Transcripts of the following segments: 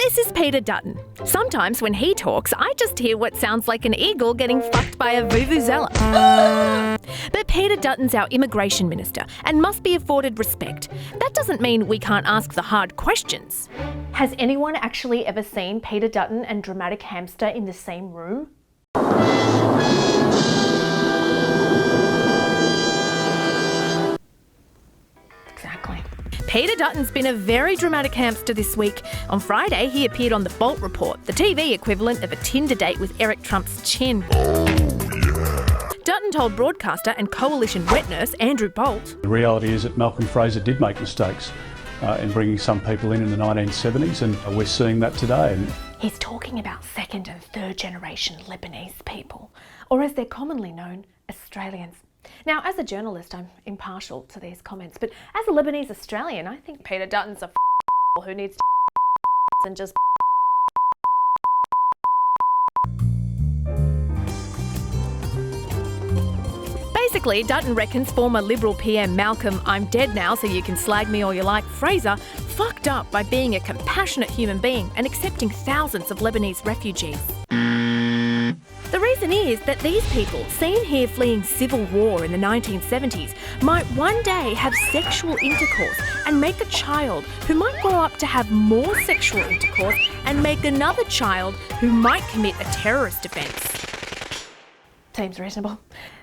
This is Peter Dutton. Sometimes when he talks, I just hear what sounds like an eagle getting fucked by a vuvuzela. But Peter Dutton's our immigration minister and must be afforded respect. That doesn't mean we can't ask the hard questions. Has anyone actually ever seen Peter Dutton and Dramatic Hamster in the same room? Exactly. Peter Dutton's been a very dramatic hamster this week. On Friday, he appeared on The Bolt Report, the TV equivalent of a Tinder date with Eric Trump's chin. Dutton told broadcaster and coalition wet nurse Andrew Bolt, "The reality is that Malcolm Fraser did make mistakes in bringing some people in the 1970s, and we're seeing that today." He's talking about second and third generation Lebanese people, or as they're commonly known, Australians. Now, as a journalist, I'm impartial to these comments, but as a Lebanese Australian, I think Peter Dutton's a who needs to and just Basically, Dutton reckons former Liberal PM Malcolm, I'm dead now so you can slag me all you like, Fraser, fucked up by being a compassionate human being and accepting thousands of Lebanese refugees. The reason is that these people, seen here fleeing civil war in the 1970s, might one day have sexual intercourse and make a child who might grow up to have more sexual intercourse and make another child who might commit a terrorist offence. Seems reasonable.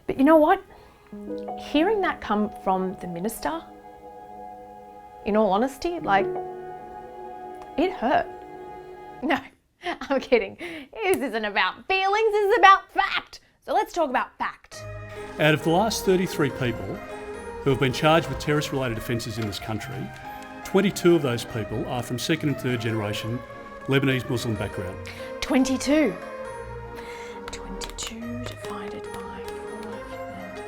But you know what? Hearing that come from the minister, in all honesty, it hurt. No, I'm kidding. This isn't about feelings, this is about fact. So let's talk about fact. Out of the last 33 people who have been charged with terrorist-related offences in this country, 22 of those people are from second and third generation Lebanese Muslim background. 22. 22 divided by 5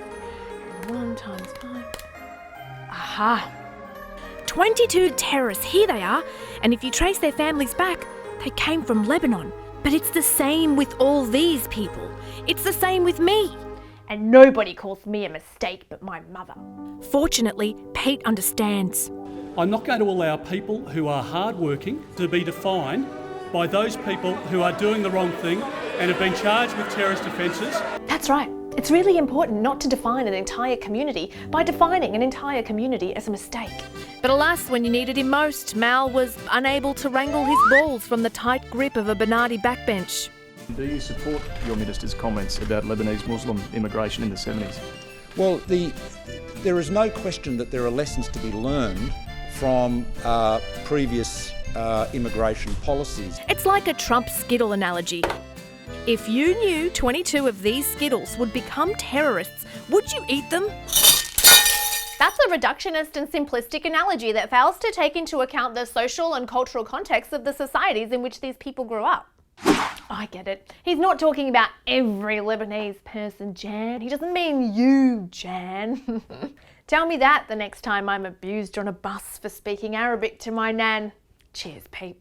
and 1 times 5. Aha! 22 terrorists, here they are, and if you trace their families back, they came from Lebanon. But it's the same with all these people. It's the same with me. And nobody calls me a mistake but my mother. Fortunately, Pete understands. I'm not going to allow people who are hard-working to be defined by those people who are doing the wrong thing and have been charged with terrorist offences. That's right. It's really important not to define an entire community by defining an entire community as a mistake. But alas, when you needed him most, Mal was unable to wrangle his balls from the tight grip of a Bernardi backbench. Do you support your minister's comments about Lebanese Muslim immigration in the 70s? Well, there is no question that there are lessons to be learned from previous immigration policies. It's like a Trump Skittle analogy. If you knew 22 of these Skittles would become terrorists, would you eat them? That's a reductionist and simplistic analogy that fails to take into account the social and cultural context of the societies in which these people grew up. I get it. He's not talking about every Lebanese person, Jan. He doesn't mean you, Jan. Tell me that the next time I'm abused on a bus for speaking Arabic to my nan. Cheers, Pete.